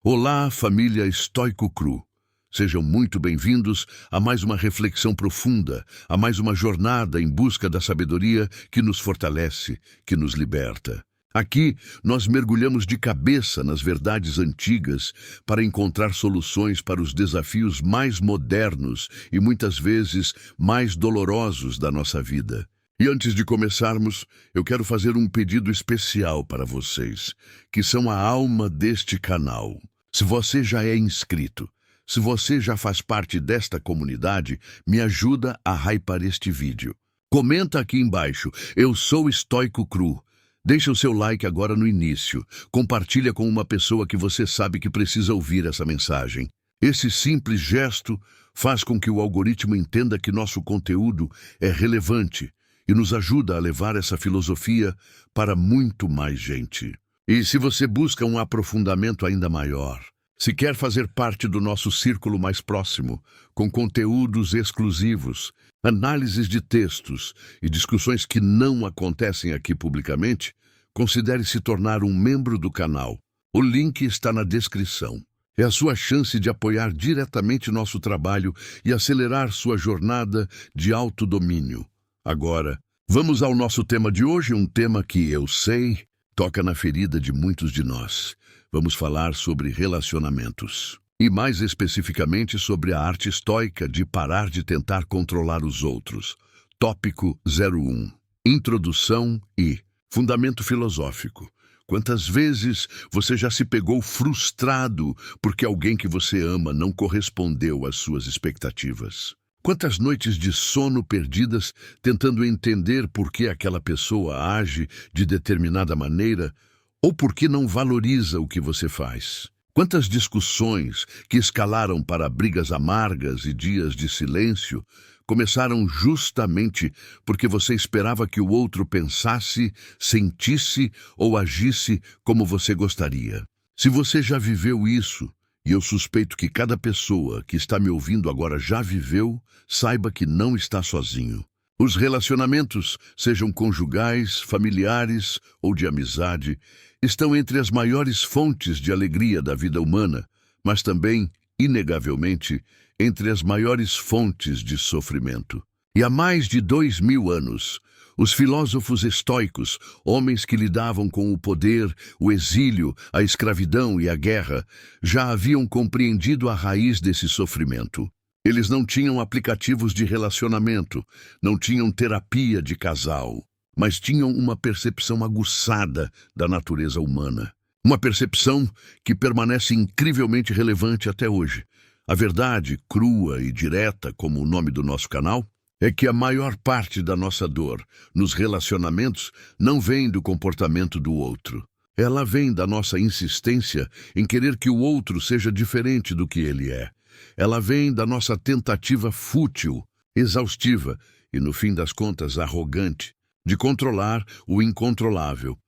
Olá, família Estoico Cru. Sejam muito bem-vindos a mais uma reflexão profunda, a mais uma jornada em busca da sabedoria que nos fortalece, que nos liberta. Aqui, nós mergulhamos de cabeça nas verdades antigas para encontrar soluções para os desafios mais modernos e muitas vezes mais dolorosos da nossa vida. E antes de começarmos, eu quero fazer um pedido especial para vocês, que são a alma deste canal. Se você já é inscrito, se você já faz parte desta comunidade, me ajuda a hypar este vídeo. Comenta aqui embaixo, eu sou Estoico Cru. Deixa o seu like agora no início. Compartilha com uma pessoa que você sabe que precisa ouvir essa mensagem. Esse simples gesto faz com que o algoritmo entenda que nosso conteúdo é relevante e nos ajuda a levar essa filosofia para muito mais gente. E se você busca um aprofundamento ainda maior, se quer fazer parte do nosso círculo mais próximo, com conteúdos exclusivos, análises de textos e discussões que não acontecem aqui publicamente, considere se tornar um membro do canal. O link está na descrição. É a sua chance de apoiar diretamente nosso trabalho e acelerar sua jornada de autodomínio. Agora, vamos ao nosso tema de hoje, um tema que eu sei toca na ferida de muitos de nós. Vamos falar sobre relacionamentos. E mais especificamente sobre a arte estoica de parar de tentar controlar os outros. Tópico 01. Introdução e fundamento filosófico. Quantas vezes você já se pegou frustrado porque alguém que você ama não correspondeu às suas expectativas? Quantas noites de sono perdidas tentando entender por que aquela pessoa age de determinada maneira ou por que não valoriza o que você faz? Quantas discussões que escalaram para brigas amargas e dias de silêncio começaram justamente porque você esperava que o outro pensasse, sentisse ou agisse como você gostaria? Se você já viveu isso, e eu suspeito que cada pessoa que está me ouvindo agora já viveu, saiba que não está sozinho. Os relacionamentos, sejam conjugais, familiares ou de amizade, estão entre as maiores fontes de alegria da vida humana, mas também, inegavelmente, entre as maiores fontes de sofrimento. E há mais de 2000 anos, os filósofos estoicos, homens que lidavam com o poder, o exílio, a escravidão e a guerra, já haviam compreendido a raiz desse sofrimento. Eles não tinham aplicativos de relacionamento, não tinham terapia de casal, mas tinham uma percepção aguçada da natureza humana. Uma percepção que permanece incrivelmente relevante até hoje. A verdade, crua e direta, como o nome do nosso canal, é que a maior parte da nossa dor nos relacionamentos não vem do comportamento do outro. Ela vem da nossa insistência em querer que o outro seja diferente do que ele é. Ela vem da nossa tentativa fútil, exaustiva e, no fim das contas, arrogante, de controlar o incontrolável.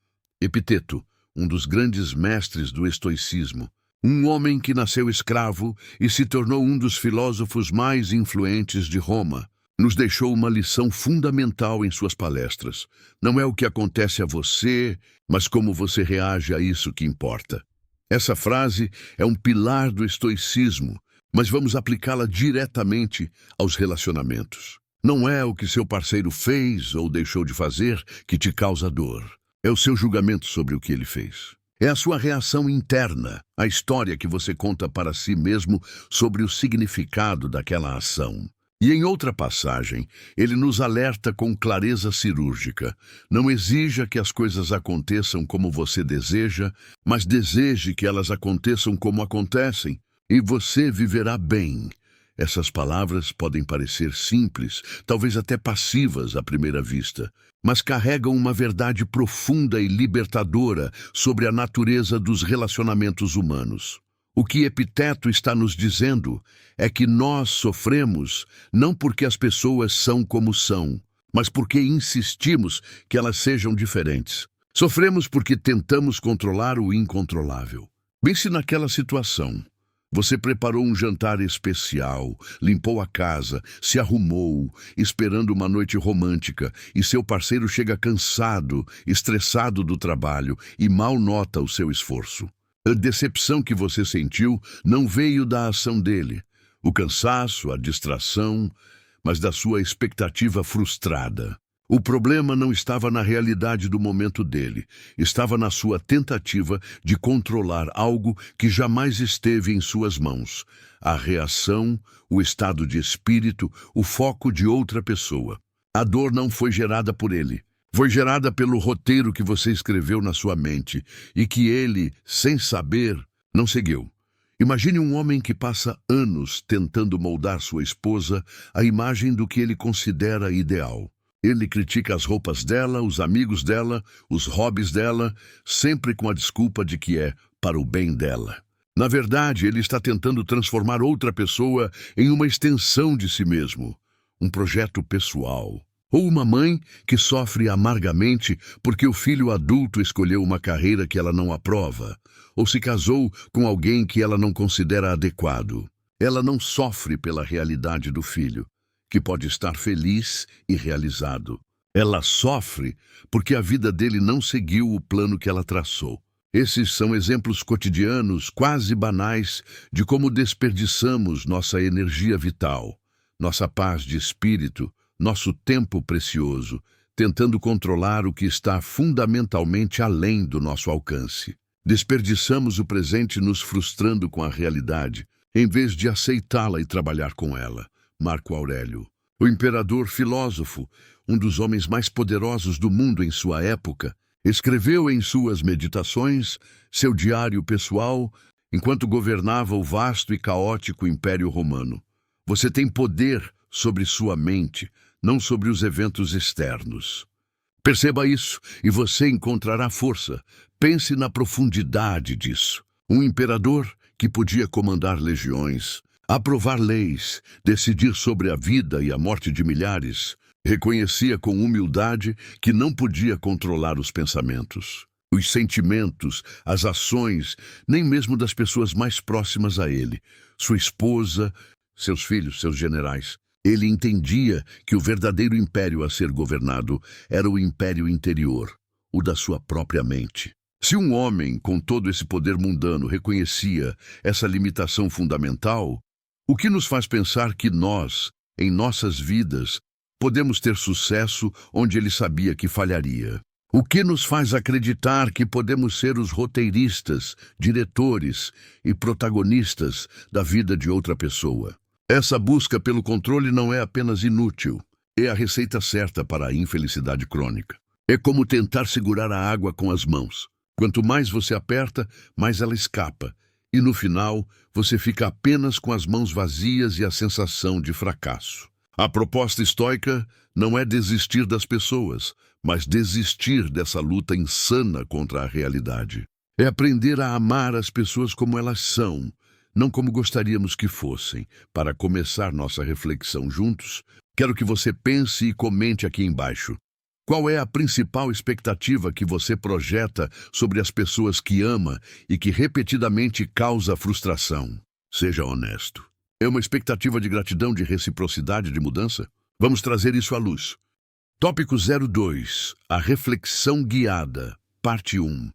Epiteto, um dos grandes mestres do estoicismo, um homem que nasceu escravo e se tornou um dos filósofos mais influentes de Roma, nos deixou uma lição fundamental em suas palestras. Não é o que acontece a você, mas como você reage a isso que importa. Essa frase é um pilar do estoicismo, mas vamos aplicá-la diretamente aos relacionamentos. Não é o que seu parceiro fez ou deixou de fazer que te causa dor. É o seu julgamento sobre o que ele fez. É a sua reação interna, a história que você conta para si mesmo sobre o significado daquela ação. E em outra passagem, ele nos alerta com clareza cirúrgica. Não exija que as coisas aconteçam como você deseja, mas deseje que elas aconteçam como acontecem, e você viverá bem. Essas palavras podem parecer simples, talvez até passivas à primeira vista, mas carregam uma verdade profunda e libertadora sobre a natureza dos relacionamentos humanos. O que Epiteto está nos dizendo é que nós sofremos não porque as pessoas são como são, mas porque insistimos que elas sejam diferentes. Sofremos porque tentamos controlar o incontrolável. Pense naquela situação. Você preparou um jantar especial, limpou a casa, se arrumou, esperando uma noite romântica, e seu parceiro chega cansado, estressado do trabalho e mal nota o seu esforço. A decepção que você sentiu não veio da ação dele, o cansaço, a distração, mas da sua expectativa frustrada. O problema não estava na realidade do momento dele, estava na sua tentativa de controlar algo que jamais esteve em suas mãos. A reação, o estado de espírito, o foco de outra pessoa. A dor não foi gerada por ele. Foi gerada pelo roteiro que você escreveu na sua mente e que ele, sem saber, não seguiu. Imagine um homem que passa anos tentando moldar sua esposa à imagem do que ele considera ideal. Ele critica as roupas dela, os amigos dela, os hobbies dela, sempre com a desculpa de que é para o bem dela. Na verdade, ele está tentando transformar outra pessoa em uma extensão de si mesmo, um projeto pessoal. Ou uma mãe que sofre amargamente porque o filho adulto escolheu uma carreira que ela não aprova, ou se casou com alguém que ela não considera adequado. Ela não sofre pela realidade do filho, que pode estar feliz e realizado. Ela sofre porque a vida dele não seguiu o plano que ela traçou. Esses são exemplos cotidianos, quase banais, de como desperdiçamos nossa energia vital, nossa paz de espírito, nosso tempo precioso, tentando controlar o que está fundamentalmente além do nosso alcance. Desperdiçamos o presente nos frustrando com a realidade, em vez de aceitá-la e trabalhar com ela. Marco Aurélio, o imperador filósofo, um dos homens mais poderosos do mundo em sua época, escreveu em suas meditações, seu diário pessoal, enquanto governava o vasto e caótico Império Romano. Você tem poder sobre sua mente, não sobre os eventos externos. Perceba isso e você encontrará força. Pense na profundidade disso. Um imperador que podia comandar legiões, aprovar leis, decidir sobre a vida e a morte de milhares, reconhecia com humildade que não podia controlar os pensamentos, os sentimentos, as ações, nem mesmo das pessoas mais próximas a ele, sua esposa, seus filhos, seus generais. Ele entendia que o verdadeiro império a ser governado era o império interior, o da sua própria mente. Se um homem com todo esse poder mundano reconhecia essa limitação fundamental, o que nos faz pensar que nós, em nossas vidas, podemos ter sucesso onde ele sabia que falharia? O que nos faz acreditar que podemos ser os roteiristas, diretores e protagonistas da vida de outra pessoa? Essa busca pelo controle não é apenas inútil, é a receita certa para a infelicidade crônica. É como tentar segurar a água com as mãos. Quanto mais você aperta, mais ela escapa. E no final, você fica apenas com as mãos vazias e a sensação de fracasso. A proposta estoica não é desistir das pessoas, mas desistir dessa luta insana contra a realidade. É aprender a amar as pessoas como elas são, não como gostaríamos que fossem. Para começar nossa reflexão juntos, quero que você pense e comente aqui embaixo. Qual é a principal expectativa que você projeta sobre as pessoas que ama e que repetidamente causa frustração? Seja honesto. É uma expectativa de gratidão, de reciprocidade, de mudança? Vamos trazer isso à luz. Tópico 02. A reflexão guiada. Parte 1.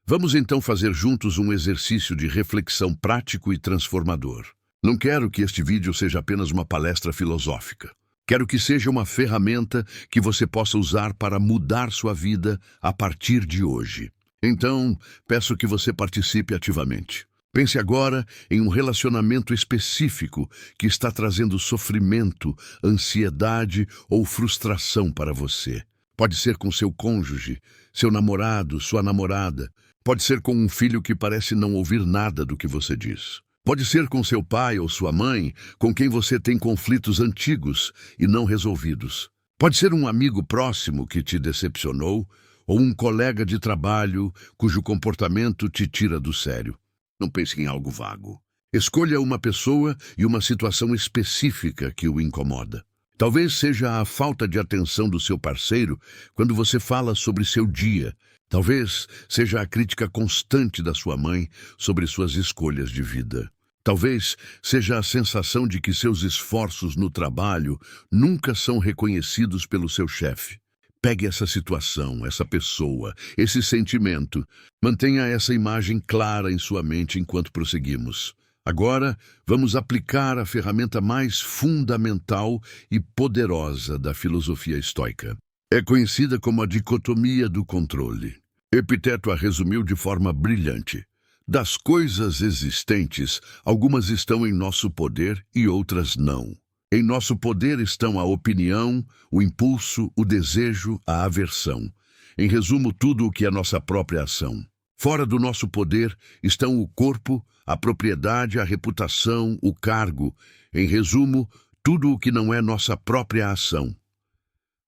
Vamos então fazer juntos um exercício de reflexão prático e transformador. Não quero que este vídeo seja apenas uma palestra filosófica. Quero que seja uma ferramenta que você possa usar para mudar sua vida a partir de hoje. Então, peço que você participe ativamente. Pense agora em um relacionamento específico que está trazendo sofrimento, ansiedade ou frustração para você. Pode ser com seu cônjuge, seu namorado, sua namorada. Pode ser com um filho que parece não ouvir nada do que você diz. Pode ser com seu pai ou sua mãe, com quem você tem conflitos antigos e não resolvidos. Pode ser um amigo próximo que te decepcionou, ou um colega de trabalho cujo comportamento te tira do sério. Não pense em algo vago. Escolha uma pessoa e uma situação específica que o incomoda. Talvez seja a falta de atenção do seu parceiro quando você fala sobre seu dia. Talvez seja a crítica constante da sua mãe sobre suas escolhas de vida. Talvez seja a sensação de que seus esforços no trabalho nunca são reconhecidos pelo seu chefe. Pegue essa situação, essa pessoa, esse sentimento. Mantenha essa imagem clara em sua mente enquanto prosseguimos. Agora, vamos aplicar a ferramenta mais fundamental e poderosa da filosofia estoica. É conhecida como a dicotomia do controle. Epiteto a resumiu de forma brilhante. Das coisas existentes, algumas estão em nosso poder e outras não. Em nosso poder estão a opinião, o impulso, o desejo, a aversão. Em resumo, tudo o que é nossa própria ação. Fora do nosso poder estão o corpo, a propriedade, a reputação, o cargo. Em resumo, tudo o que não é nossa própria ação.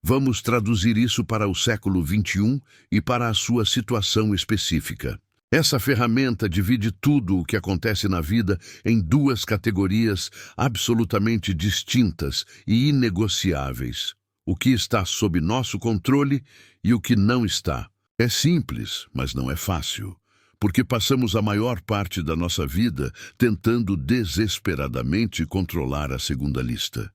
Vamos traduzir isso para o século XXI e para a sua situação específica. Essa ferramenta divide tudo o que acontece na vida em duas categorias absolutamente distintas e inegociáveis: o que está sob nosso controle e o que não está. É simples, mas não é fácil, porque passamos a maior parte da nossa vida tentando desesperadamente controlar a segunda lista.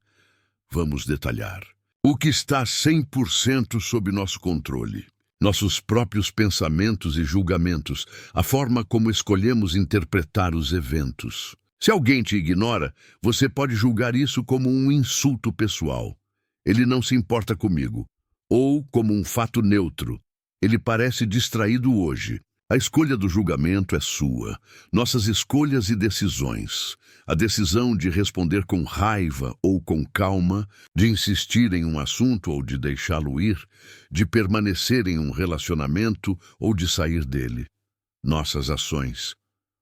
Vamos detalhar. O que está 100% sob nosso controle? Nossos próprios pensamentos e julgamentos, a forma como escolhemos interpretar os eventos. Se alguém te ignora, você pode julgar isso como um insulto pessoal. Ele não se importa comigo. Ou como um fato neutro. Ele parece distraído hoje. A escolha do julgamento é sua. Nossas escolhas e decisões. A decisão de responder com raiva ou com calma, de insistir em um assunto ou de deixá-lo ir, de permanecer em um relacionamento ou de sair dele. Nossas ações.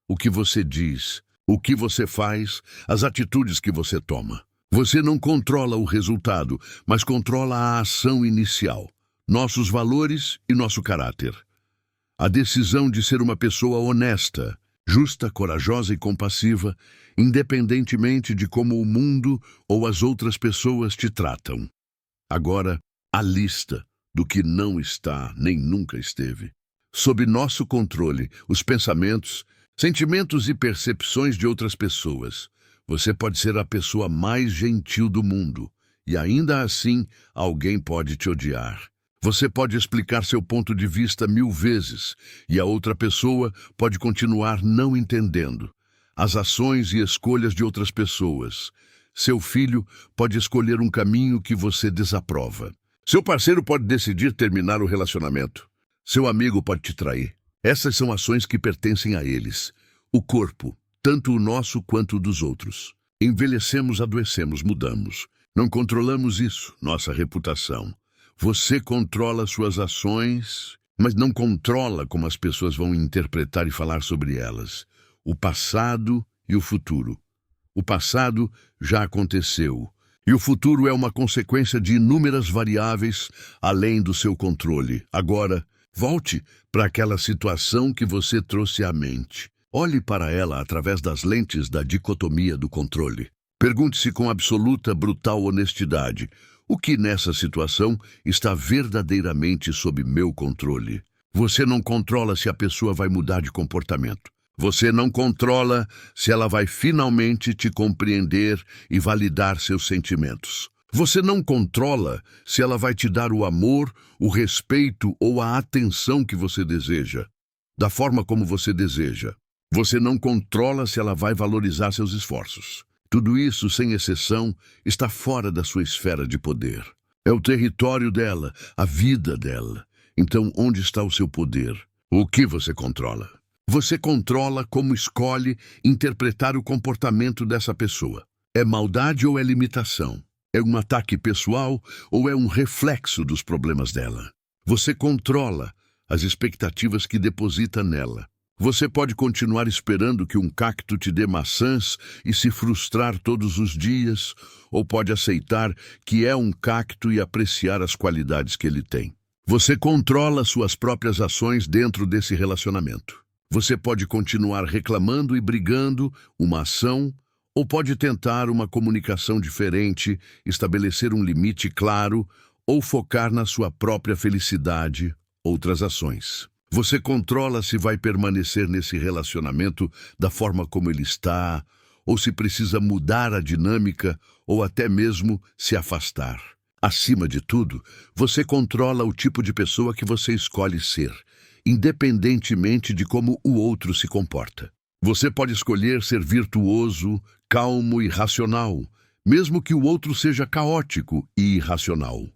O que você diz, o que você faz, as atitudes que você toma. Você não controla o resultado, mas controla a ação inicial, nossos valores e nosso caráter. A decisão de ser uma pessoa honesta, justa, corajosa e compassiva, independentemente de como o mundo ou as outras pessoas te tratam. Agora, a lista do que não está nem nunca esteve. Sob nosso controle, os pensamentos, sentimentos e percepções de outras pessoas. Você pode ser a pessoa mais gentil do mundo, e ainda assim alguém pode te odiar. Você pode explicar seu ponto de vista 1000 vezes, e a outra pessoa pode continuar não entendendo. As ações e escolhas de outras pessoas. Seu filho pode escolher um caminho que você desaprova. Seu parceiro pode decidir terminar o relacionamento. Seu amigo pode te trair. Essas são ações que pertencem a eles. O corpo, tanto o nosso quanto o dos outros. Envelhecemos, adoecemos, mudamos. Não controlamos isso, nossa reputação. Você controla suas ações, mas não controla como as pessoas vão interpretar e falar sobre elas. O passado e o futuro. O passado já aconteceu, e o futuro é uma consequência de inúmeras variáveis além do seu controle. Agora, volte para aquela situação que você trouxe à mente. Olhe para ela através das lentes da dicotomia do controle. Pergunte-se com absoluta, brutal honestidade: o que nessa situação está verdadeiramente sob meu controle? Você não controla se a pessoa vai mudar de comportamento. Você não controla se ela vai finalmente te compreender e validar seus sentimentos. Você não controla se ela vai te dar o amor, o respeito ou a atenção que você deseja, da forma como você deseja. Você não controla se ela vai valorizar seus esforços. Tudo isso, sem exceção, está fora da sua esfera de poder. É o território dela, a vida dela. Então, onde está o seu poder? O que você controla? Você controla como escolhe interpretar o comportamento dessa pessoa. É maldade ou é limitação? É um ataque pessoal ou é um reflexo dos problemas dela? Você controla as expectativas que deposita nela. Você pode continuar esperando que um cacto te dê maçãs e se frustrar todos os dias, ou pode aceitar que é um cacto e apreciar as qualidades que ele tem. Você controla suas próprias ações dentro desse relacionamento. Você pode continuar reclamando e brigando uma ação, ou pode tentar uma comunicação diferente, estabelecer um limite claro, ou focar na sua própria felicidade, outras ações. Você controla se vai permanecer nesse relacionamento da forma como ele está, ou se precisa mudar a dinâmica, ou até mesmo se afastar. Acima de tudo, você controla o tipo de pessoa que você escolhe ser, independentemente de como o outro se comporta. Você pode escolher ser virtuoso, calmo e racional, mesmo que o outro seja caótico e irracional.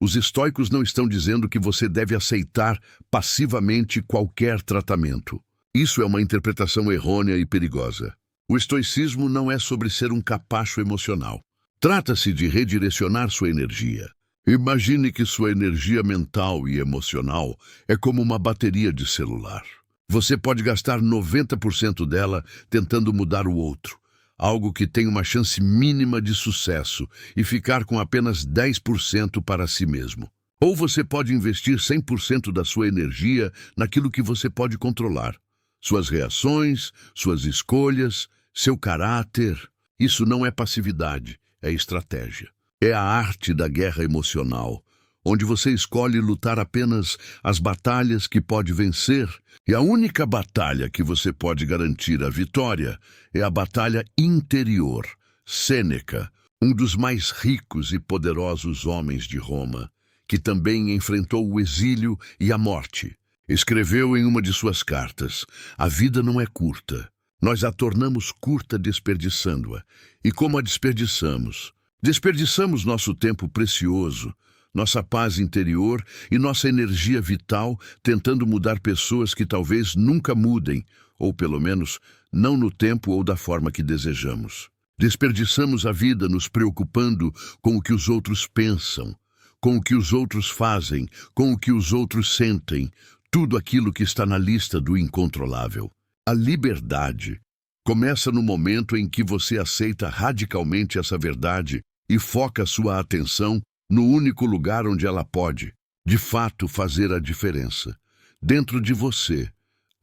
Os estoicos não estão dizendo que você deve aceitar passivamente qualquer tratamento. Isso é uma interpretação errônea e perigosa. O estoicismo não é sobre ser um capacho emocional. Trata-se de redirecionar sua energia. Imagine que sua energia mental e emocional é como uma bateria de celular. Você pode gastar 90% dela tentando mudar o outro, algo que tem uma chance mínima de sucesso, e ficar com apenas 10% para si mesmo. Ou você pode investir 100% da sua energia naquilo que você pode controlar. Suas reações, suas escolhas, seu caráter. Isso não é passividade, é estratégia. É a arte da guerra emocional, onde você escolhe lutar apenas as batalhas que pode vencer, e a única batalha que você pode garantir a vitória é a batalha interior. Sêneca, um dos mais ricos e poderosos homens de Roma, que também enfrentou o exílio e a morte, escreveu em uma de suas cartas: "A vida não é curta. Nós a tornamos curta desperdiçando-a. E como a desperdiçamos? Desperdiçamos nosso tempo precioso, nossa paz interior e nossa energia vital tentando mudar pessoas que talvez nunca mudem, ou pelo menos não no tempo ou da forma que desejamos. Desperdiçamos a vida nos preocupando com o que os outros pensam, com o que os outros fazem, com o que os outros sentem, tudo aquilo que está na lista do incontrolável. A liberdade começa no momento em que você aceita radicalmente essa verdade e foca sua atenção no único lugar onde ela pode, de fato, fazer a diferença. Dentro de você.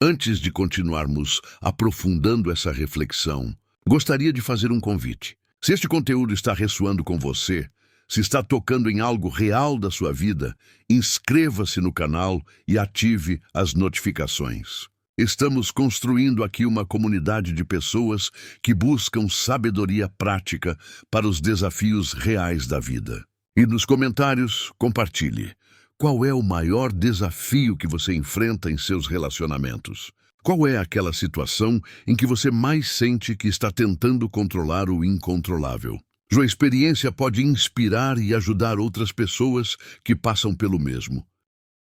Antes de continuarmos aprofundando essa reflexão, gostaria de fazer um convite. Se este conteúdo está ressoando com você, se está tocando em algo real da sua vida, inscreva-se no canal e ative as notificações. Estamos construindo aqui uma comunidade de pessoas que buscam sabedoria prática para os desafios reais da vida. E nos comentários, compartilhe. Qual é o maior desafio que você enfrenta em seus relacionamentos? Qual é aquela situação em que você mais sente que está tentando controlar o incontrolável? Sua experiência pode inspirar e ajudar outras pessoas que passam pelo mesmo.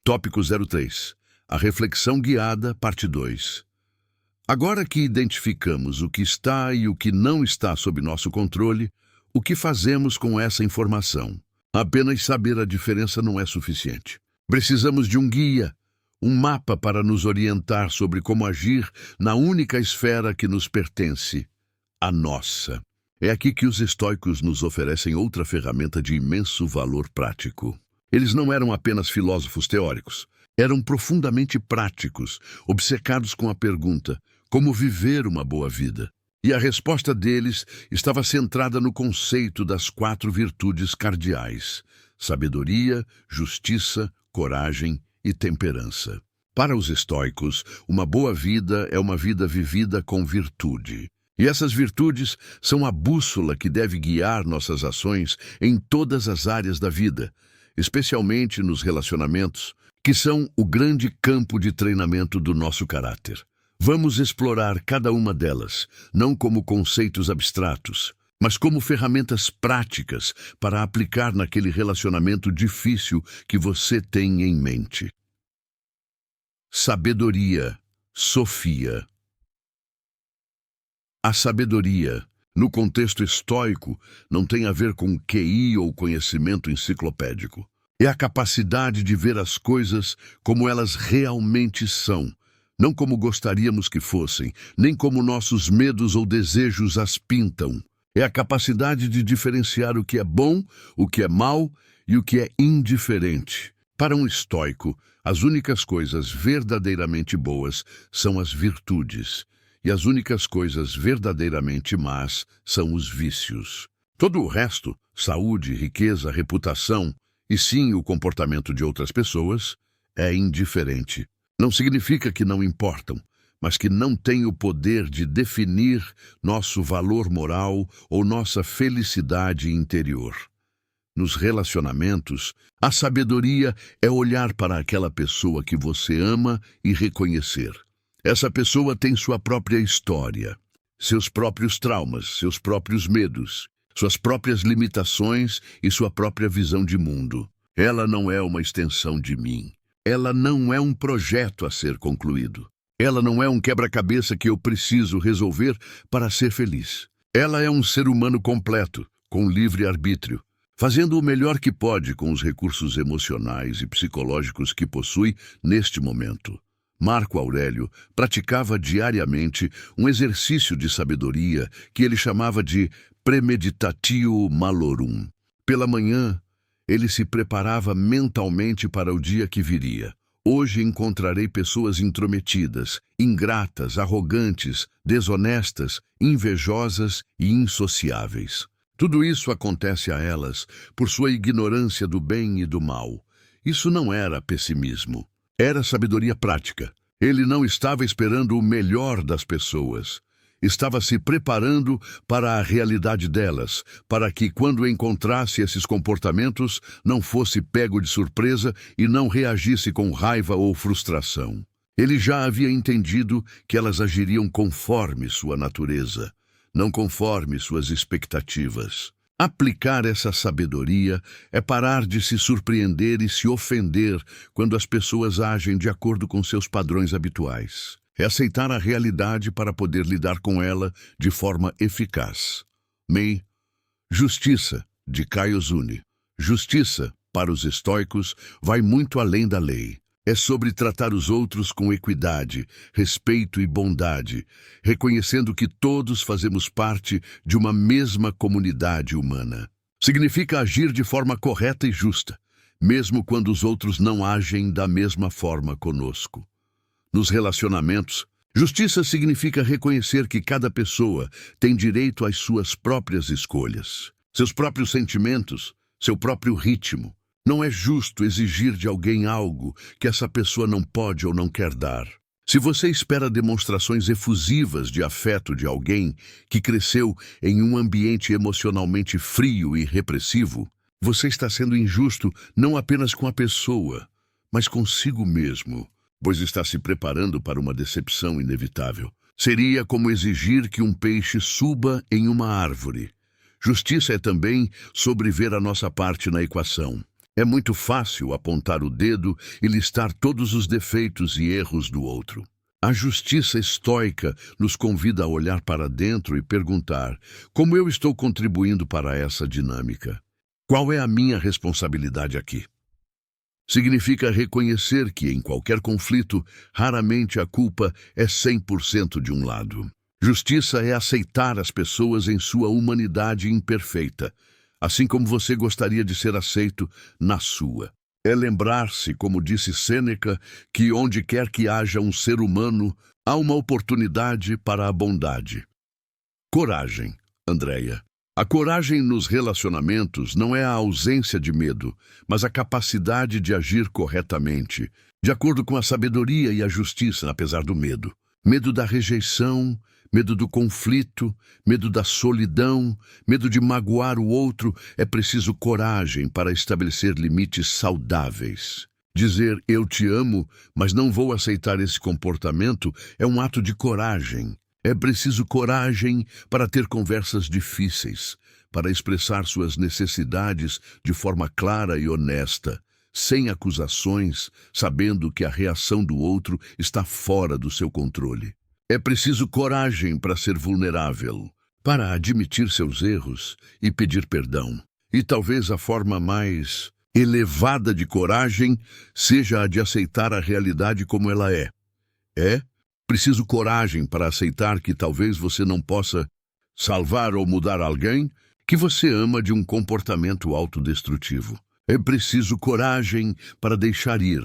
Tópico 03. A reflexão guiada, parte 2. Agora que identificamos o que está e o que não está sob nosso controle, o que fazemos com essa informação? Apenas saber a diferença não é suficiente. Precisamos de um guia, um mapa para nos orientar sobre como agir na única esfera que nos pertence, a nossa. É aqui que os estoicos nos oferecem outra ferramenta de imenso valor prático. Eles não eram apenas filósofos teóricos, eram profundamente práticos, obcecados com a pergunta: como viver uma boa vida? E a resposta deles estava centrada no conceito das 4 virtudes cardeais: sabedoria, justiça, coragem e temperança. Para os estoicos, uma boa vida é uma vida vivida com virtude. E essas virtudes são a bússola que deve guiar nossas ações em todas as áreas da vida, especialmente nos relacionamentos, que são o grande campo de treinamento do nosso caráter. Vamos explorar cada uma delas, não como conceitos abstratos, mas como ferramentas práticas para aplicar naquele relacionamento difícil que você tem em mente. Sabedoria, Sofia. A sabedoria, no contexto estoico, não tem a ver com QI ou conhecimento enciclopédico. É a capacidade de ver as coisas como elas realmente são, não como gostaríamos que fossem, nem como nossos medos ou desejos as pintam. É a capacidade de diferenciar o que é bom, o que é mal e o que é indiferente. Para um estoico, as únicas coisas verdadeiramente boas são as virtudes, e as únicas coisas verdadeiramente más são os vícios. Todo o resto, saúde, riqueza, reputação, e sim o comportamento de outras pessoas, é indiferente. Não significa que não importam, mas que não têm o poder de definir nosso valor moral ou nossa felicidade interior. Nos relacionamentos, a sabedoria é olhar para aquela pessoa que você ama e reconhecer. Essa pessoa tem sua própria história, seus próprios traumas, seus próprios medos, suas próprias limitações e sua própria visão de mundo. Ela não é uma extensão de mim. Ela não é um projeto a ser concluído. Ela não é um quebra-cabeça que eu preciso resolver para ser feliz. Ela é um ser humano completo, com livre arbítrio, fazendo o melhor que pode com os recursos emocionais e psicológicos que possui neste momento. Marco Aurélio praticava diariamente um exercício de sabedoria que ele chamava de premeditatio malorum. Pela manhã, ele se preparava mentalmente para o dia que viria. Hoje encontrarei pessoas intrometidas, ingratas, arrogantes, desonestas, invejosas e insociáveis. Tudo isso acontece a elas por sua ignorância do bem e do mal. Isso não era pessimismo. Era sabedoria prática. Ele não estava esperando o melhor das pessoas. Estava se preparando para a realidade delas, para que, quando encontrasse esses comportamentos, não fosse pego de surpresa e não reagisse com raiva ou frustração. Ele já havia entendido que elas agiriam conforme sua natureza, não conforme suas expectativas. Aplicar essa sabedoria é parar de se surpreender e se ofender quando as pessoas agem de acordo com seus padrões habituais. É aceitar a realidade para poder lidar com ela de forma eficaz. Justiça, de Caio Zuni. Justiça, para os estoicos, vai muito além da lei. É sobre tratar os outros com equidade, respeito e bondade, reconhecendo que todos fazemos parte de uma mesma comunidade humana. Significa agir de forma correta e justa, mesmo quando os outros não agem da mesma forma conosco. Nos relacionamentos, justiça significa reconhecer que cada pessoa tem direito às suas próprias escolhas, seus próprios sentimentos, seu próprio ritmo. Não é justo exigir de alguém algo que essa pessoa não pode ou não quer dar. Se você espera demonstrações efusivas de afeto de alguém que cresceu em um ambiente emocionalmente frio e repressivo, você está sendo injusto não apenas com a pessoa, mas consigo mesmo, pois está se preparando para uma decepção inevitável. Seria como exigir que um peixe suba em uma árvore. Justiça é também sobre ver a nossa parte na equação. É muito fácil apontar o dedo e listar todos os defeitos e erros do outro. A justiça estoica nos convida a olhar para dentro e perguntar: como eu estou contribuindo para essa dinâmica? Qual é a minha responsabilidade aqui? Significa reconhecer que, em qualquer conflito, raramente a culpa é 100% de um lado. Justiça é aceitar as pessoas em sua humanidade imperfeita, assim como você gostaria de ser aceito na sua. É lembrar-se, como disse Sêneca, que onde quer que haja um ser humano, há uma oportunidade para a bondade. Coragem, Andréia. A coragem nos relacionamentos não é a ausência de medo, mas a capacidade de agir corretamente, de acordo com a sabedoria e a justiça, apesar do medo. Medo da rejeição, medo do conflito, medo da solidão, medo de magoar o outro. É preciso coragem para estabelecer limites saudáveis. Dizer eu te amo, mas não vou aceitar esse comportamento é um ato de coragem. É preciso coragem para ter conversas difíceis, para expressar suas necessidades de forma clara e honesta, sem acusações, sabendo que a reação do outro está fora do seu controle. É preciso coragem para ser vulnerável, para admitir seus erros e pedir perdão. E talvez a forma mais elevada de coragem seja a de aceitar a realidade como ela é. É preciso coragem para aceitar que talvez você não possa salvar ou mudar alguém que você ama de um comportamento autodestrutivo. É preciso coragem para deixar ir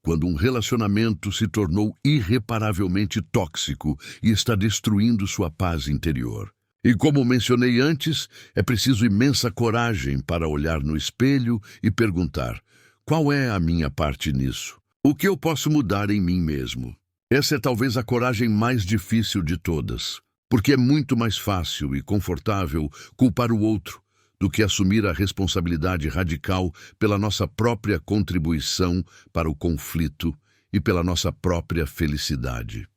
quando um relacionamento se tornou irreparavelmente tóxico e está destruindo sua paz interior. E como mencionei antes, é preciso imensa coragem para olhar no espelho e perguntar: qual é a minha parte nisso? O que eu posso mudar em mim mesmo? Essa é talvez a coragem mais difícil de todas, porque é muito mais fácil e confortável culpar o outro, do que assumir a responsabilidade radical pela nossa própria contribuição para o conflito e pela nossa própria felicidade.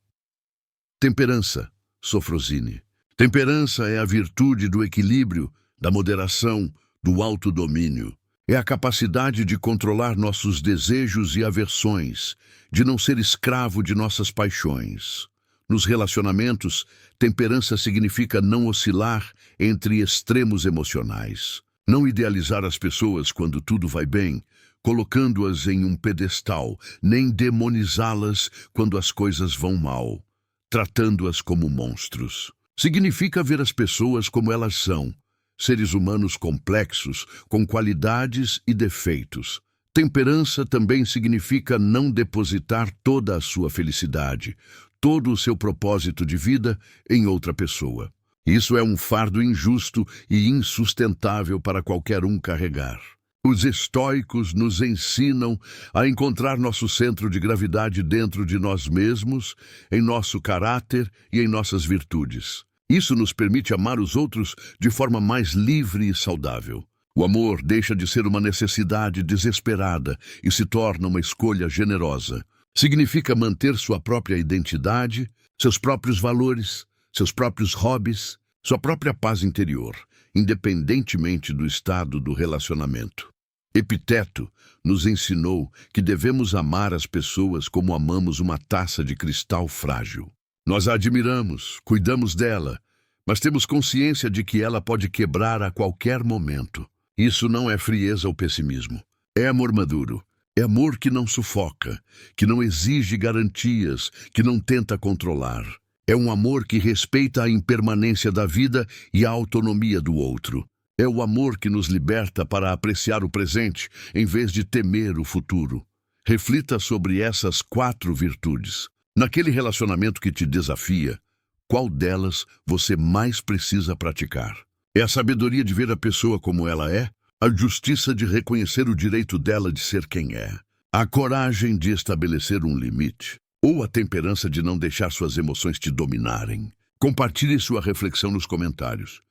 Temperança, Sofrosine. Temperança é a virtude do equilíbrio, da moderação, do autodomínio. É a capacidade de controlar nossos desejos e aversões, de não ser escravo de nossas paixões. Nos relacionamentos, temperança significa não oscilar entre extremos emocionais. Não idealizar as pessoas quando tudo vai bem, colocando-as em um pedestal, nem demonizá-las quando as coisas vão mal, tratando-as como monstros. Significa ver as pessoas como elas são, seres humanos complexos, com qualidades e defeitos. Temperança também significa não depositar toda a sua felicidade, todo o seu propósito de vida em outra pessoa. Isso é um fardo injusto e insustentável para qualquer um carregar. Os estoicos nos ensinam a encontrar nosso centro de gravidade dentro de nós mesmos, em nosso caráter e em nossas virtudes. Isso nos permite amar os outros de forma mais livre e saudável. O amor deixa de ser uma necessidade desesperada e se torna uma escolha generosa. Significa manter sua própria identidade, seus próprios valores, seus próprios hobbies, sua própria paz interior, independentemente do estado do relacionamento. Epiteto nos ensinou que devemos amar as pessoas como amamos uma taça de cristal frágil. Nós a admiramos, cuidamos dela, mas temos consciência de que ela pode quebrar a qualquer momento. Isso não é frieza ou pessimismo. É amor maduro. É amor que não sufoca, que não exige garantias, que não tenta controlar. É um amor que respeita a impermanência da vida e a autonomia do outro. É o amor que nos liberta para apreciar o presente, em vez de temer o futuro. Reflita sobre essas 4 virtudes. Naquele relacionamento que te desafia, qual delas você mais precisa praticar? É a sabedoria de ver a pessoa como ela é? A justiça de reconhecer o direito dela de ser quem é? A coragem de estabelecer um limite? Ou a temperança de não deixar suas emoções te dominarem? Compartilhe sua reflexão nos comentários.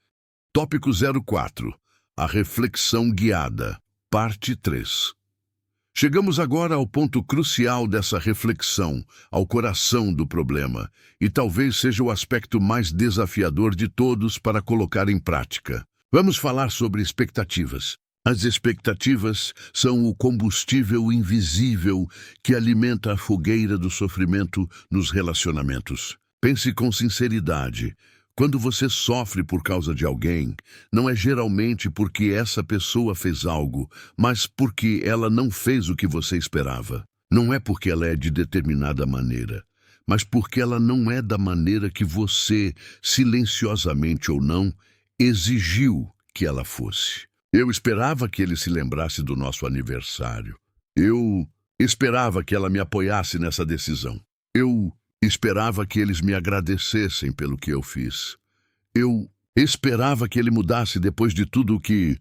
Tópico 04. A reflexão guiada. Parte 3. Chegamos agora ao ponto crucial dessa reflexão, ao coração do problema, e talvez seja o aspecto mais desafiador de todos para colocar em prática. Vamos falar sobre expectativas. As expectativas são o combustível invisível que alimenta a fogueira do sofrimento nos relacionamentos. Pense com sinceridade. Quando você sofre por causa de alguém, não é geralmente porque essa pessoa fez algo, mas porque ela não fez o que você esperava. Não é porque ela é de determinada maneira, mas porque ela não é da maneira que você, silenciosamente ou não, exigiu que ela fosse. Eu esperava que ele se lembrasse do nosso aniversário. Eu esperava que ela me apoiasse nessa decisão. Eu esperava que eles me agradecessem pelo que eu fiz. Eu esperava que ele mudasse depois de tudo o que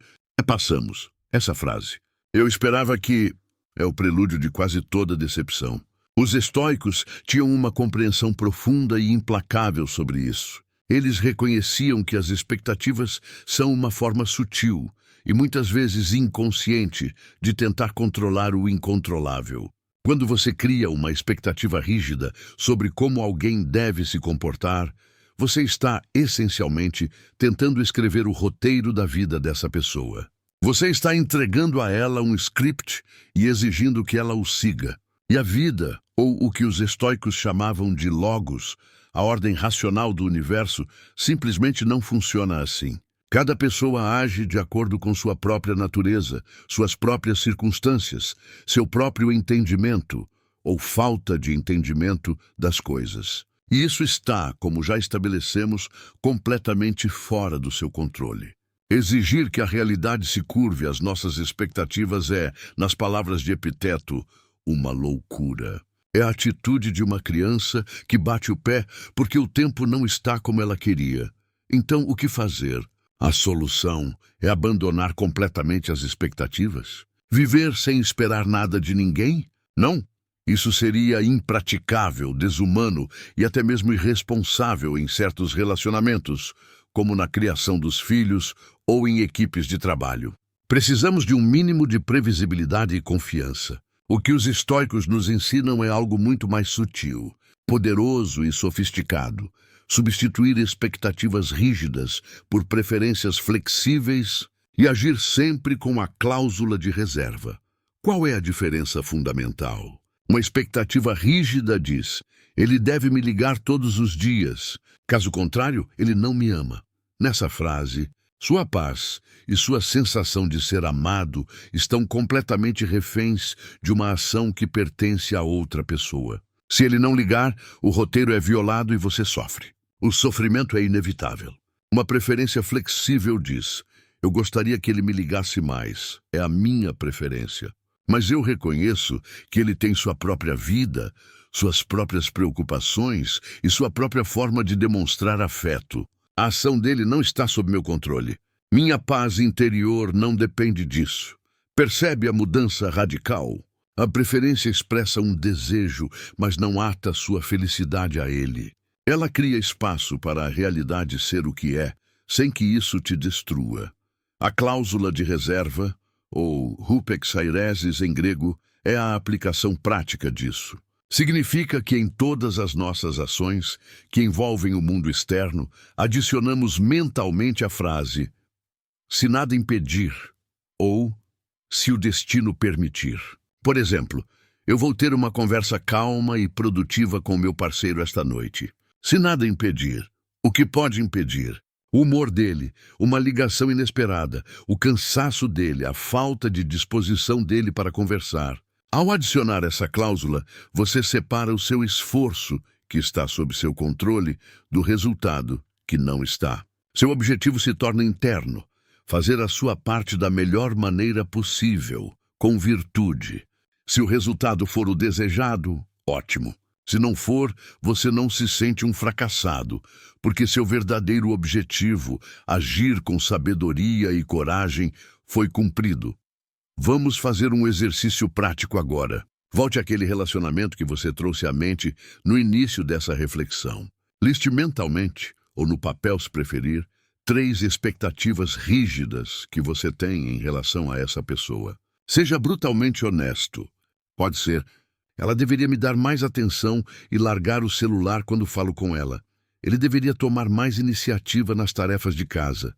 passamos. Essa frase. Eu esperava que... é o prelúdio de quase toda decepção. Os estoicos tinham uma compreensão profunda e implacável sobre isso. Eles reconheciam que as expectativas são uma forma sutil e muitas vezes inconsciente de tentar controlar o incontrolável. Quando você cria uma expectativa rígida sobre como alguém deve se comportar, você está, essencialmente, tentando escrever o roteiro da vida dessa pessoa. Você está entregando a ela um script e exigindo que ela o siga. E a vida, ou o que os estoicos chamavam de logos, a ordem racional do universo, simplesmente não funciona assim. Cada pessoa age de acordo com sua própria natureza, suas próprias circunstâncias, seu próprio entendimento, ou falta de entendimento das coisas. E isso está, como já estabelecemos, completamente fora do seu controle. Exigir que a realidade se curve às nossas expectativas é, nas palavras de Epiteto, uma loucura. É a atitude de uma criança que bate o pé porque o tempo não está como ela queria. Então, o que fazer? A solução é abandonar completamente as expectativas? Viver sem esperar nada de ninguém? Não. Isso seria impraticável, desumano e até mesmo irresponsável em certos relacionamentos, como na criação dos filhos ou em equipes de trabalho. Precisamos de um mínimo de previsibilidade e confiança. O que os estoicos nos ensinam é algo muito mais sutil, poderoso e sofisticado. Substituir expectativas rígidas por preferências flexíveis e agir sempre com a cláusula de reserva. Qual é a diferença fundamental? Uma expectativa rígida diz: ele deve me ligar todos os dias, caso contrário, ele não me ama. Nessa frase, sua paz e sua sensação de ser amado estão completamente reféns de uma ação que pertence a outra pessoa. Se ele não ligar, o roteiro é violado e você sofre. O sofrimento é inevitável. Uma preferência flexível diz: eu gostaria que ele me ligasse mais. É a minha preferência. Mas eu reconheço que ele tem sua própria vida, suas próprias preocupações e sua própria forma de demonstrar afeto. A ação dele não está sob meu controle. Minha paz interior não depende disso. Percebe a mudança radical? A preferência expressa um desejo, mas não ata sua felicidade a ele. Ela cria espaço para a realidade ser o que é, sem que isso te destrua. A cláusula de reserva, ou rupex airesis em grego, é a aplicação prática disso. Significa que em todas as nossas ações, que envolvem o mundo externo, adicionamos mentalmente a frase "se nada impedir" ou "se o destino permitir". Por exemplo, eu vou ter uma conversa calma e produtiva com meu parceiro esta noite. Se nada impedir, o que pode impedir? O humor dele, uma ligação inesperada, o cansaço dele, a falta de disposição dele para conversar. Ao adicionar essa cláusula, você separa o seu esforço, que está sob seu controle, do resultado, que não está. Seu objetivo se torna interno, fazer a sua parte da melhor maneira possível, com virtude. Se o resultado for o desejado, ótimo. Se não for, você não se sente um fracassado, porque seu verdadeiro objetivo, agir com sabedoria e coragem, foi cumprido. Vamos fazer um exercício prático agora. Volte àquele relacionamento que você trouxe à mente no início dessa reflexão. Liste mentalmente, ou no papel se preferir, 3 expectativas rígidas que você tem em relação a essa pessoa. Seja brutalmente honesto. Pode ser: ela deveria me dar mais atenção e largar o celular quando falo com ela. Ele deveria tomar mais iniciativa nas tarefas de casa.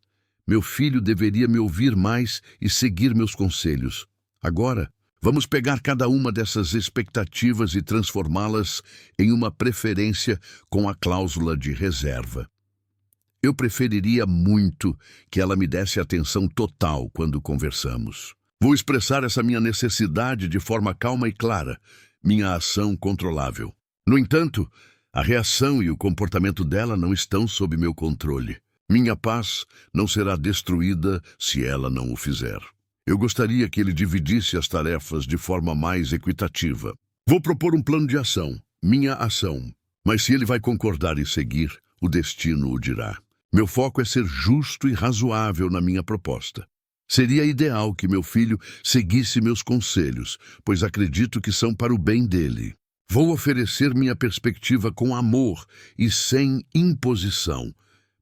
Meu filho deveria me ouvir mais e seguir meus conselhos. Agora, vamos pegar cada uma dessas expectativas e transformá-las em uma preferência com a cláusula de reserva. Eu preferiria muito que ela me desse atenção total quando conversamos. Vou expressar essa minha necessidade de forma calma e clara, minha ação controlável. No entanto, a reação e o comportamento dela não estão sob meu controle. Minha paz não será destruída se ela não o fizer. Eu gostaria que ele dividisse as tarefas de forma mais equitativa. Vou propor um plano de ação, minha ação. Mas se ele vai concordar e seguir, o destino o dirá. Meu foco é ser justo e razoável na minha proposta. Seria ideal que meu filho seguisse meus conselhos, pois acredito que são para o bem dele. Vou oferecer minha perspectiva com amor e sem imposição,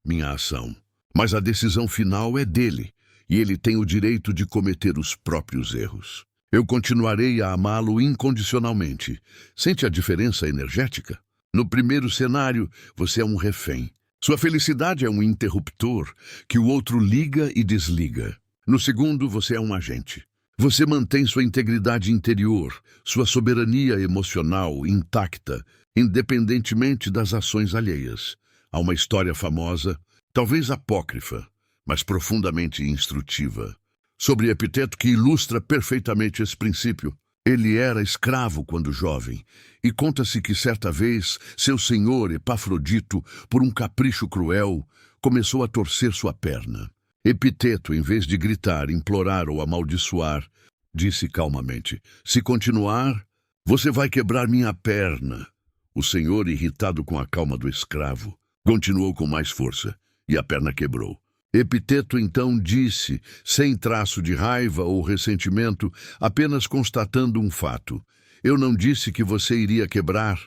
minha ação. Mas a decisão final é dele, e ele tem o direito de cometer os próprios erros. Eu continuarei a amá-lo incondicionalmente. Sente a diferença energética? No primeiro cenário, você é um refém. Sua felicidade é um interruptor que o outro liga e desliga. No segundo, você é um agente. Você mantém sua integridade interior, sua soberania emocional intacta, independentemente das ações alheias. Há uma história famosa, talvez apócrifa, mas profundamente instrutiva, sobre Epiteto que ilustra perfeitamente esse princípio. Ele era escravo quando jovem, e conta-se que certa vez seu senhor Epafrodito, por um capricho cruel, começou a torcer sua perna. Epiteto, em vez de gritar, implorar ou amaldiçoar, disse calmamente: "Se continuar, você vai quebrar minha perna." O senhor, irritado com a calma do escravo, continuou com mais força, e a perna quebrou. Epiteto então disse, sem traço de raiva ou ressentimento, apenas constatando um fato: "Eu não disse que você iria quebrar."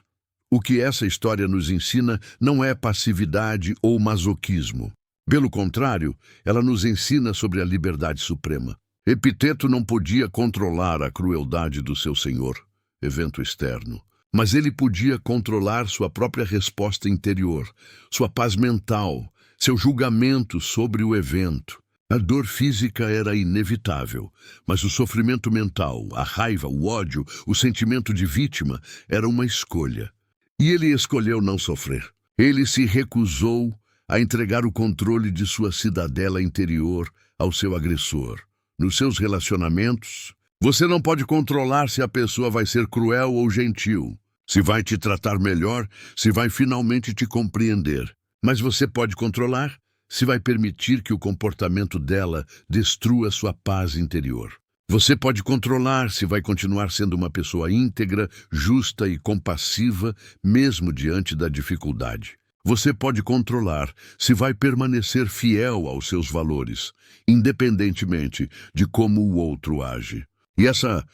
O que essa história nos ensina não é passividade ou masoquismo. Pelo contrário, ela nos ensina sobre a liberdade suprema. Epiteto não podia controlar a crueldade do seu senhor, evento externo, mas ele podia controlar sua própria resposta interior, sua paz mental, seu julgamento sobre o evento. A dor física era inevitável, mas o sofrimento mental, a raiva, o ódio, o sentimento de vítima era uma escolha. E ele escolheu não sofrer. Ele se recusou a entregar o controle de sua cidadela interior ao seu agressor. Nos seus relacionamentos, você não pode controlar se a pessoa vai ser cruel ou gentil, se vai te tratar melhor, se vai finalmente te compreender. Mas você pode controlar se vai permitir que o comportamento dela destrua sua paz interior. Você pode controlar se vai continuar sendo uma pessoa íntegra, justa e compassiva, mesmo diante da dificuldade. Você pode controlar se vai permanecer fiel aos seus valores, independentemente de como o outro age. E essa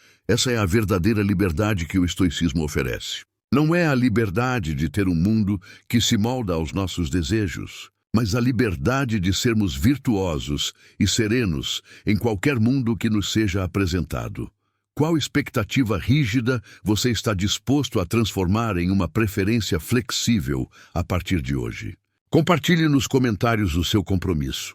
é a verdadeira liberdade que o estoicismo oferece. Não é a liberdade de ter um mundo que se molda aos nossos desejos, mas a liberdade de sermos virtuosos e serenos em qualquer mundo que nos seja apresentado. Qual expectativa rígida você está disposto a transformar em uma preferência flexível a partir de hoje? Compartilhe nos comentários o seu compromisso.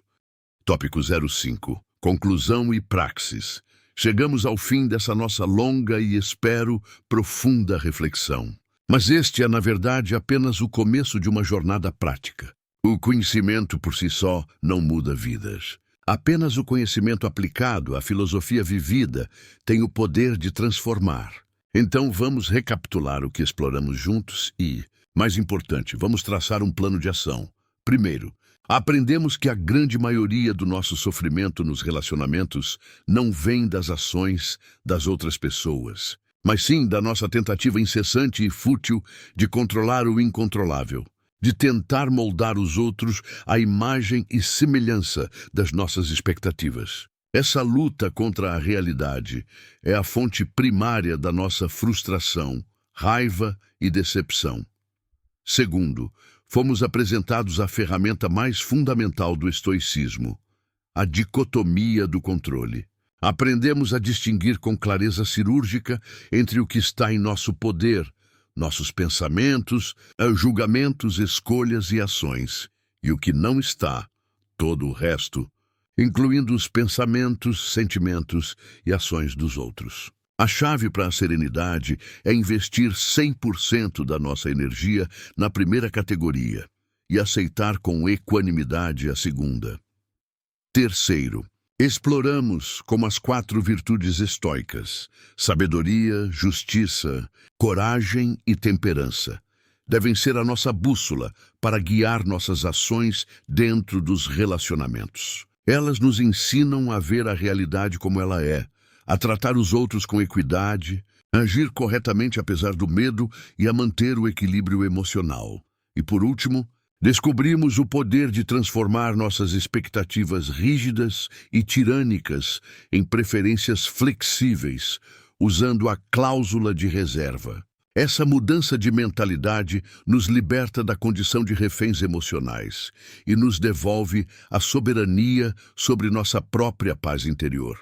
Tópico 05. Conclusão e praxis. Chegamos ao fim dessa nossa longa e, espero, profunda reflexão. Mas este é, na verdade, apenas o começo de uma jornada prática. O conhecimento por si só não muda vidas. Apenas o conhecimento aplicado à filosofia vivida tem o poder de transformar. Então vamos recapitular o que exploramos juntos e, mais importante, vamos traçar um plano de ação. Primeiro, aprendemos que a grande maioria do nosso sofrimento nos relacionamentos não vem das ações das outras pessoas, mas sim da nossa tentativa incessante e fútil de controlar o incontrolável, de tentar moldar os outros à imagem e semelhança das nossas expectativas. Essa luta contra a realidade é a fonte primária da nossa frustração, raiva e decepção. Segundo, fomos apresentados à ferramenta mais fundamental do estoicismo, a dicotomia do controle. Aprendemos a distinguir com clareza cirúrgica entre o que está em nosso poder, nossos pensamentos, julgamentos, escolhas e ações, e o que não está, todo o resto, incluindo os pensamentos, sentimentos e ações dos outros. A chave para a serenidade é investir 100% da nossa energia na primeira categoria e aceitar com equanimidade a segunda. Terceiro, exploramos como as 4 virtudes estoicas, sabedoria, justiça, coragem e temperança, devem ser a nossa bússola para guiar nossas ações dentro dos relacionamentos. Elas nos ensinam a ver a realidade como ela é, a tratar os outros com equidade, a agir corretamente apesar do medo e a manter o equilíbrio emocional. E por último, descobrimos o poder de transformar nossas expectativas rígidas e tirânicas em preferências flexíveis, usando a cláusula de reserva. Essa mudança de mentalidade nos liberta da condição de reféns emocionais e nos devolve a soberania sobre nossa própria paz interior.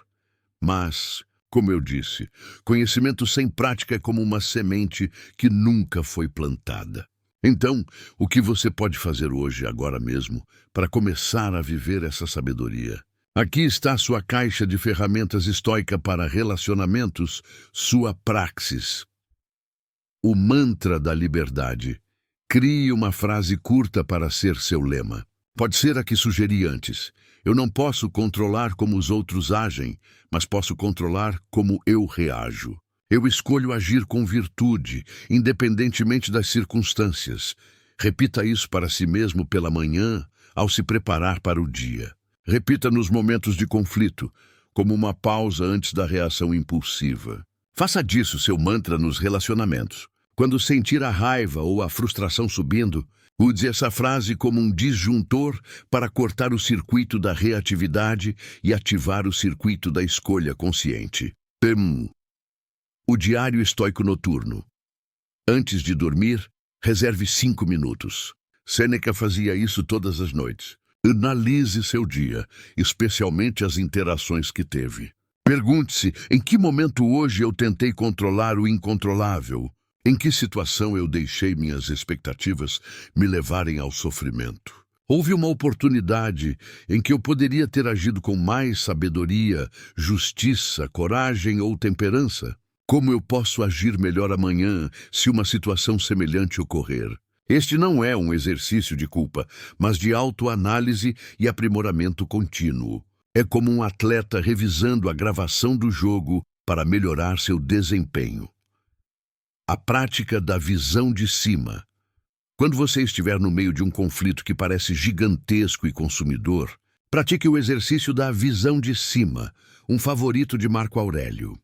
Mas, como eu disse, conhecimento sem prática é como uma semente que nunca foi plantada. Então, o que você pode fazer hoje, agora mesmo, para começar a viver essa sabedoria? Aqui está sua caixa de ferramentas estoica para relacionamentos, sua praxis. O mantra da liberdade. Crie uma frase curta para ser seu lema. Pode ser a que sugeri antes. Eu não posso controlar como os outros agem, mas posso controlar como eu reajo. Eu escolho agir com virtude, independentemente das circunstâncias. Repita isso para si mesmo pela manhã, ao se preparar para o dia. Repita nos momentos de conflito, como uma pausa antes da reação impulsiva. Faça disso seu mantra nos relacionamentos. Quando sentir a raiva ou a frustração subindo, use essa frase como um disjuntor para cortar o circuito da reatividade e ativar o circuito da escolha consciente. O diário estoico noturno. Antes de dormir, reserve 5 minutos. Sêneca fazia isso todas as noites. Analise seu dia, especialmente as interações que teve. Pergunte-se, em que momento hoje eu tentei controlar o incontrolável? Em que situação eu deixei minhas expectativas me levarem ao sofrimento? Houve uma oportunidade em que eu poderia ter agido com mais sabedoria, justiça, coragem ou temperança? Como eu posso agir melhor amanhã se uma situação semelhante ocorrer? Este não é um exercício de culpa, mas de autoanálise e aprimoramento contínuo. É como um atleta revisando a gravação do jogo para melhorar seu desempenho. A prática da visão de cima. Quando você estiver no meio de um conflito que parece gigantesco e consumidor, pratique o exercício da visão de cima, um favorito de Marco Aurélio.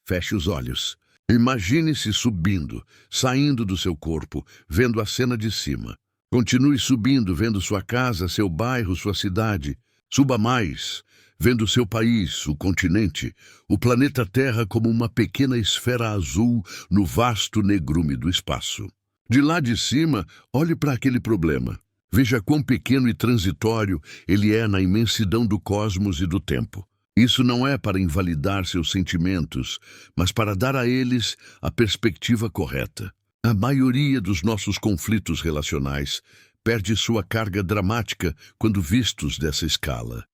Feche os olhos. Imagine-se subindo, saindo do seu corpo, vendo a cena de cima. Continue subindo, vendo sua casa, seu bairro, sua cidade. Suba mais, vendo seu país, o continente, o planeta Terra como uma pequena esfera azul no vasto negrume do espaço. De lá de cima, olhe para aquele problema. Veja quão pequeno e transitório ele é na imensidão do cosmos e do tempo. Isso não é para invalidar seus sentimentos, mas para dar a eles a perspectiva correta. A maioria dos nossos conflitos relacionais perde sua carga dramática quando vistos dessa escala.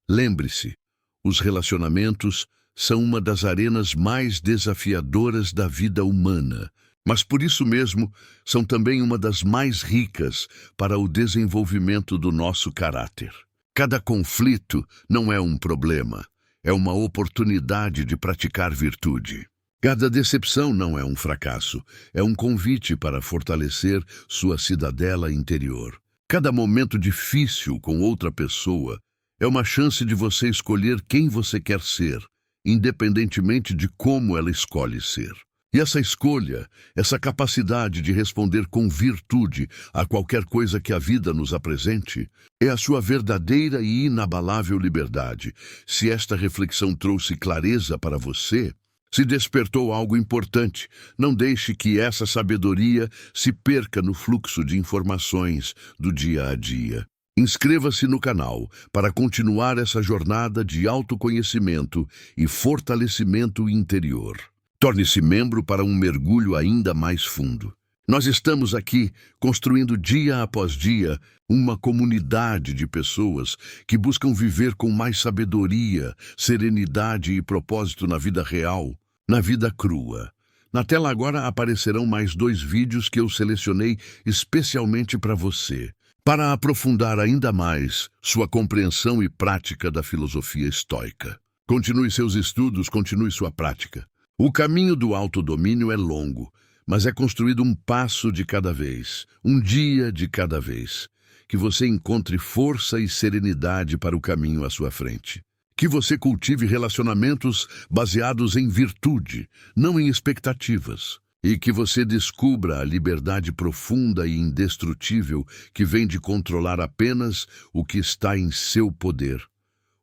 Lembre-se, os relacionamentos são uma das arenas mais desafiadoras da vida humana, mas por isso mesmo são também uma das mais ricas para o desenvolvimento do nosso caráter. Cada conflito não é um problema, é uma oportunidade de praticar virtude. Cada decepção não é um fracasso, é um convite para fortalecer sua cidadela interior. Cada momento difícil com outra pessoa é uma chance de você escolher quem você quer ser, independentemente de como ela escolhe ser. E essa escolha, essa capacidade de responder com virtude a qualquer coisa que a vida nos apresente, é a sua verdadeira e inabalável liberdade. Se esta reflexão trouxe clareza para você, se despertou algo importante, não deixe que essa sabedoria se perca no fluxo de informações do dia a dia. Inscreva-se no canal para continuar essa jornada de autoconhecimento e fortalecimento interior. Torne-se membro para um mergulho ainda mais fundo. Nós estamos aqui construindo dia após dia uma comunidade de pessoas que buscam viver com mais sabedoria, serenidade e propósito na vida real, na vida crua. Na tela agora aparecerão mais 2 vídeos que eu selecionei especialmente para você, para aprofundar ainda mais sua compreensão e prática da filosofia estoica. Continue seus estudos, continue sua prática. O caminho do autodomínio é longo, mas é construído um passo de cada vez, um dia de cada vez. Que você encontre força e serenidade para o caminho à sua frente. Que você cultive relacionamentos baseados em virtude, não em expectativas. E que você descubra a liberdade profunda e indestrutível que vem de controlar apenas o que está em seu poder.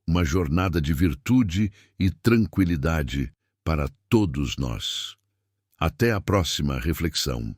Uma jornada de virtude e tranquilidade para todos nós. Até a próxima reflexão.